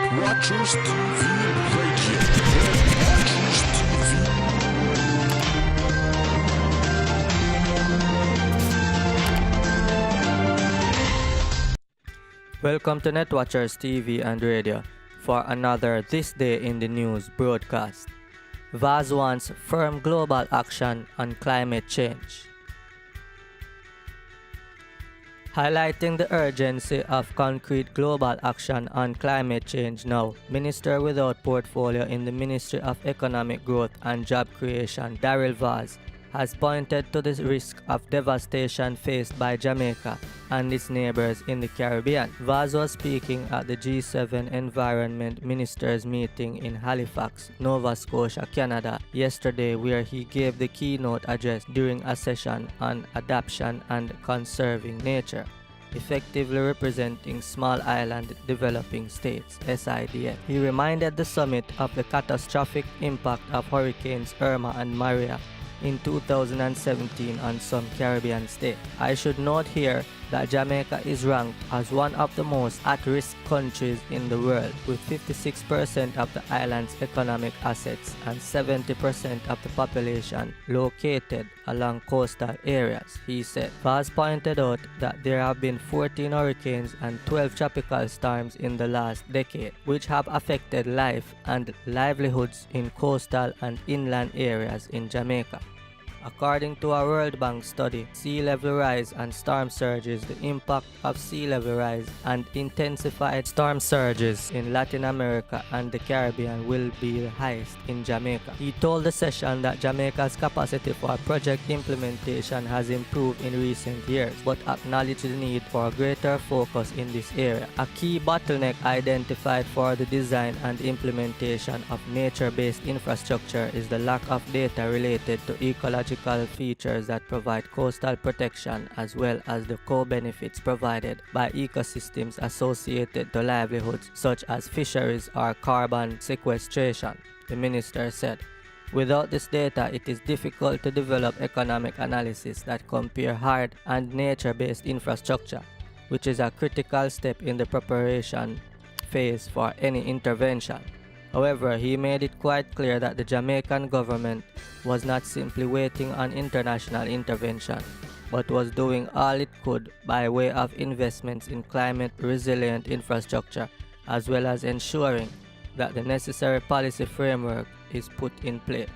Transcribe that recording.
Netwatchers TV Radio. Netwatchers TV. Welcome to Netwatchers TV and Radio for another This Day in the News broadcast. Vaz wants firm global action on climate change. Highlighting the urgency of concrete global action on climate change now, Minister without portfolio in the Ministry of Economic Growth and Job Creation, Daryl Vaz, has pointed to the risk of devastation faced by Jamaica and its neighbors in the Caribbean. Vaz was speaking at the G7 Environment Ministers meeting in Halifax, Nova Scotia, Canada, yesterday, where he gave the keynote address during a session on adaptation and conserving nature, effectively representing small island developing states (SIDF). He reminded the summit of the catastrophic impact of Hurricanes Irma and Maria in 2017 on some Caribbean states. I should note here that Jamaica is ranked as one of the most at-risk countries in the world, with 56% of the island's economic assets and 70% of the population located along coastal areas, he said. Vaz pointed out that there have been 14 hurricanes and 12 tropical storms in the last decade, which have affected life and livelihoods in coastal and inland areas in Jamaica. According to a World Bank study, sea level rise and storm surges, the impact of sea level rise and intensified storm surges in Latin America and the Caribbean will be the highest in Jamaica. He told the session that Jamaica's capacity for project implementation has improved in recent years, but acknowledged the need for greater focus in this area. A key bottleneck identified for the design and implementation of nature-based infrastructure is the lack of data related to ecological features that provide coastal protection, as well as the co-benefits provided by ecosystems associated to livelihoods such as fisheries or carbon sequestration, the minister said. Without this data, it is difficult to develop economic analysis that compare hard and nature-based infrastructure, which is a critical step in the preparation phase for any intervention. However, he made it quite clear that the Jamaican government was not simply waiting on international intervention, but was doing all it could by way of investments in climate-resilient infrastructure, as well as ensuring that the necessary policy framework is put in place.